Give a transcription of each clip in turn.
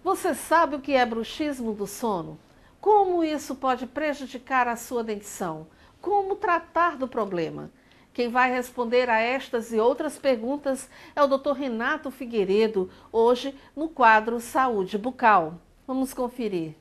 Você sabe o que é bruxismo do sono? Como isso pode prejudicar a sua dentição? Como tratar do problema? Quem vai responder a estas e outras perguntas é o Dr. Renato Figueiredo, hoje no quadro Saúde Bucal. Vamos conferir.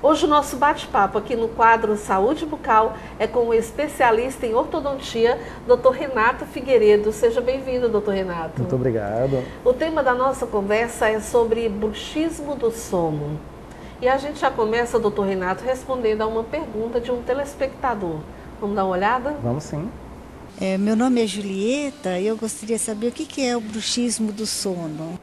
Hoje o nosso bate-papo aqui no quadro Saúde Bucal é com o especialista em ortodontia, Dr. Renato Figueiredo. Seja bem-vindo, Dr. Renato. Muito obrigado. O tema da nossa conversa é sobre bruxismo do sono. E a gente já começa, Dr. Renato, respondendo a uma pergunta de um telespectador. Vamos dar uma olhada? Vamos sim. Meu nome é Julieta e eu gostaria de saber o que é o bruxismo do sono.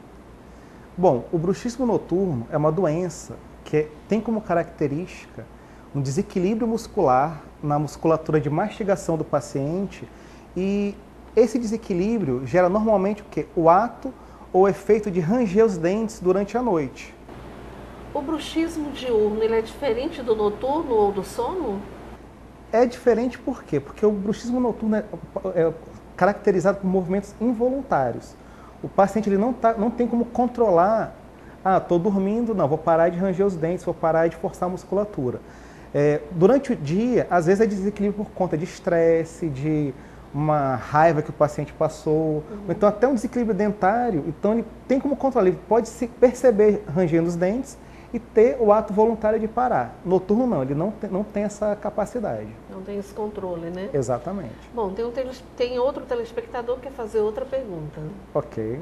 Bom, o bruxismo noturno é uma doença que tem como característica um desequilíbrio muscular na musculatura de mastigação do paciente, e esse desequilíbrio gera normalmente o quê? O ato ou efeito de ranger os dentes durante a noite. O bruxismo diurno, ele é diferente do noturno ou do sono? É diferente por quê? Porque o bruxismo noturno é caracterizado por movimentos involuntários. O paciente ele não tem como controlar. Estou dormindo, não, vou parar de ranger os dentes, vou parar de forçar a musculatura. Durante o dia, às vezes é desequilíbrio por conta de estresse, de uma raiva que o paciente passou, ou então até um desequilíbrio dentário. Então ele tem como controlar, ele pode se perceber rangendo os dentes e ter o ato voluntário de parar. Noturno não, ele não tem essa capacidade. Não tem esse controle, né? Exatamente. Bom, tem outro telespectador que quer fazer outra pergunta. Ok.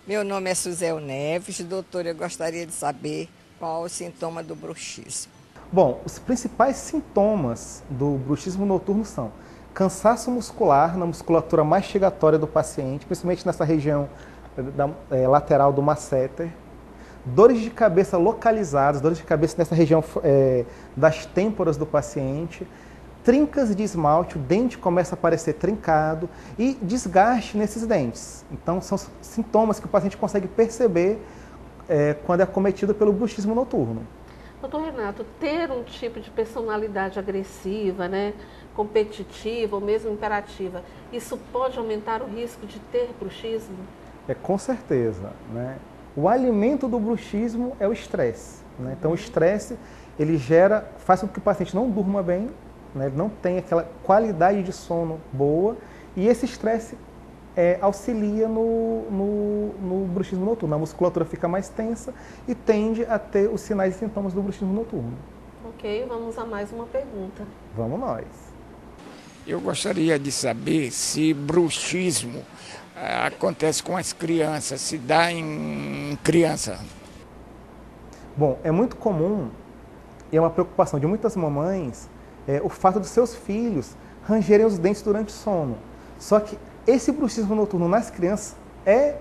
Meu nome é Suzel Neves, doutora, eu gostaria de saber qual o sintoma do bruxismo. Bom, os principais sintomas do bruxismo noturno são cansaço muscular na musculatura mastigatória do paciente, principalmente nessa região lateral do masseter, dores de cabeça localizadas, dores de cabeça nessa região das têmporas do paciente, trincas de esmalte, o dente começa a aparecer trincado e desgaste nesses dentes. Então, são sintomas que o paciente consegue perceber quando é acometido pelo bruxismo noturno. Doutor Renato, ter um tipo de personalidade agressiva, né, competitiva ou mesmo imperativa, isso pode aumentar o risco de ter bruxismo? Com certeza, né? O alimento do bruxismo é o estresse, né? Então, o estresse ele faz com que o paciente não durma bem, né? Ele não tem aquela qualidade de sono boa, e esse estresse auxilia no bruxismo noturno. A musculatura fica mais tensa e tende a ter os sinais e sintomas do bruxismo noturno. Ok, vamos a mais uma pergunta. Vamos nós. Eu gostaria de saber se bruxismo acontece com as crianças, se dá em criança. Bom, é muito comum e é uma preocupação de muitas mamães o fato dos seus filhos rangerem os dentes durante o sono. Só que esse bruxismo noturno nas crianças é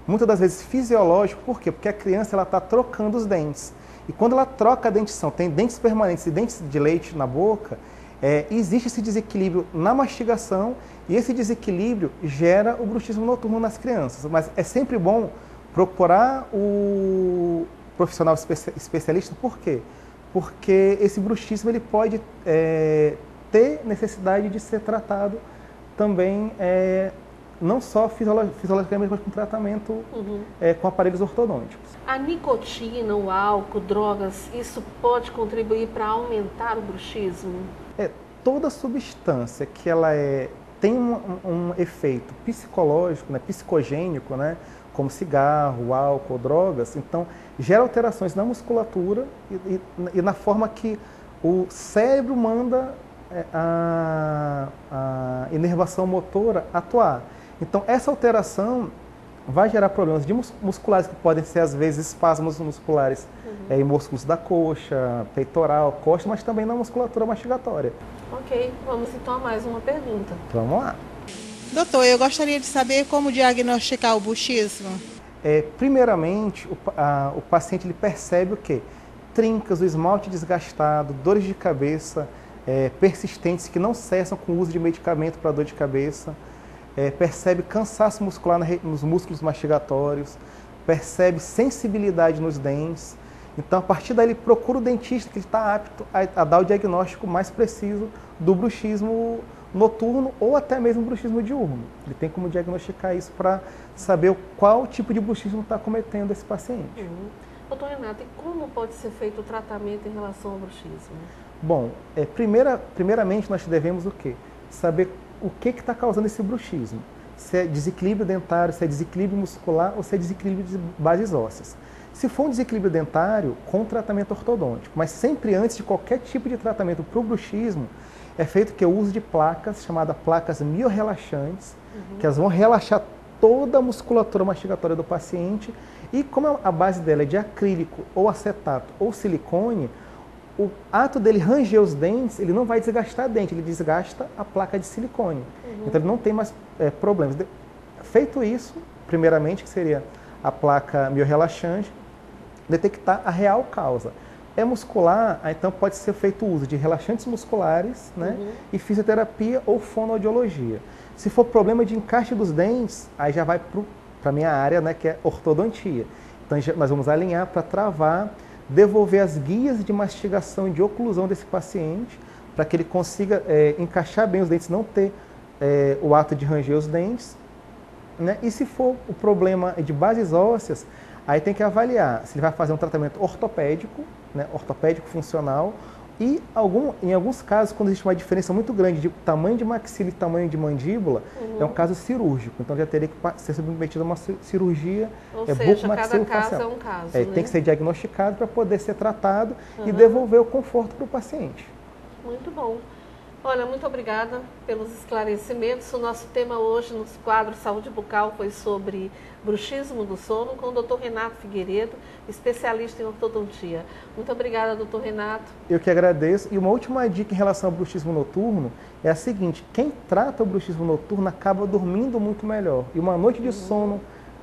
muitas das vezes fisiológico. Por quê? Porque a criança está trocando os dentes. E quando ela troca a dentição, tem dentes permanentes e dentes de leite na boca, existe esse desequilíbrio na mastigação, e esse desequilíbrio gera o bruxismo noturno nas crianças. Mas é sempre bom procurar o profissional especialista. Por quê? Porque esse bruxismo ele pode ter necessidade de ser tratado também, não só fisiologicamente, mas com tratamento com aparelhos ortodônticos. A nicotina, o álcool, drogas, isso pode contribuir para aumentar o bruxismo? Toda substância que ela tem um efeito psicológico, né, psicogênico, né, como cigarro, álcool, drogas, então gera alterações na musculatura e na forma que o cérebro manda a inervação motora atuar. Então essa alteração vai gerar problemas musculares que podem ser às vezes espasmos musculares em músculos da coxa, peitoral, costa, mas também na musculatura mastigatória. Ok, vamos então a mais uma pergunta. Vamos lá. Doutor, eu gostaria de saber como diagnosticar o bruxismo. Primeiramente, o paciente ele percebe o quê? Trincas, o esmalte desgastado, dores de cabeça persistentes que não cessam com o uso de medicamento para dor de cabeça, percebe cansaço muscular nos músculos mastigatórios, percebe sensibilidade nos dentes Então, a partir daí, ele procura o dentista que está apto a dar o diagnóstico mais preciso do bruxismo noturno ou até mesmo bruxismo diurno. Ele tem como diagnosticar isso para saber qual tipo de bruxismo está cometendo esse paciente. Doutor Renato, e como pode ser feito o tratamento em relação ao bruxismo? Bom, primeiramente nós devemos o quê? Saber o que está causando esse bruxismo. Se é desequilíbrio dentário, se é desequilíbrio muscular ou se é desequilíbrio de bases ósseas. Se for um desequilíbrio dentário, com tratamento ortodôntico, mas sempre antes de qualquer tipo de tratamento para o bruxismo, é feito o uso de placas, chamadas placas miorrelaxantes, que elas vão relaxar toda a musculatura mastigatória do paciente e como a base dela é de acrílico ou acetato ou silicone, o ato dele ranger os dentes, ele não vai desgastar a dente, ele desgasta a placa de silicone. Então ele não tem mais problemas. Feito isso, primeiramente, que seria a placa miorrelaxante, detectar a real causa. É muscular, então pode ser feito uso de relaxantes musculares, né, e fisioterapia ou fonoaudiologia. Se for problema de encaixe dos dentes, aí já vai para a minha área, né, que é ortodontia. Então nós vamos alinhar para travar, devolver as guias de mastigação e de oclusão desse paciente, para que ele consiga encaixar bem os dentes, não ter o ato de ranger os dentes. Né? E se for o problema de bases ósseas, aí tem que avaliar se ele vai fazer um tratamento ortopédico, né, ortopédico funcional, e em alguns casos, quando existe uma diferença muito grande de tamanho de maxila e tamanho de mandíbula, é um caso cirúrgico. Então já teria que ser submetido a uma cirurgia bucomaxilofacial. Cada caso é um caso, né? Tem que ser diagnosticado para poder ser tratado e devolver o conforto para o paciente. Muito bom. Olha, muito obrigada pelos esclarecimentos. O nosso tema hoje no quadro Saúde Bucal foi sobre bruxismo do sono com o Dr. Renato Figueiredo, especialista em ortodontia. Muito obrigada, Dr. Renato. Eu que agradeço. E uma última dica em relação ao bruxismo noturno é a seguinte: quem trata o bruxismo noturno acaba dormindo muito melhor. E uma noite de sono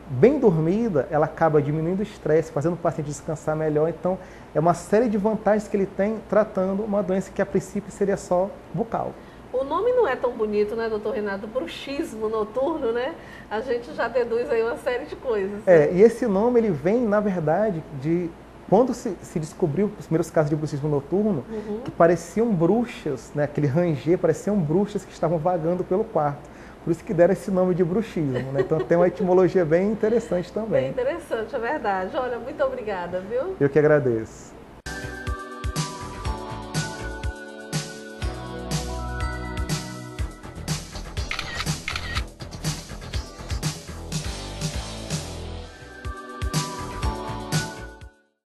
bem dormida, ela acaba diminuindo o estresse, fazendo o paciente descansar melhor. Então, é uma série de vantagens que ele tem tratando uma doença que a princípio seria só bucal. O nome não é tão bonito, né, doutor Renato? Bruxismo noturno, né? A gente já deduz aí uma série de coisas. E esse nome ele vem, na verdade, de quando se descobriu os primeiros casos de bruxismo noturno, que pareciam bruxas, né, aquele ranger, pareciam bruxas que estavam vagando pelo quarto. Por isso que deram esse nome de bruxismo, né? Então tem uma etimologia bem interessante também. Bem interessante, é verdade. Olha, muito obrigada, viu? Eu que agradeço.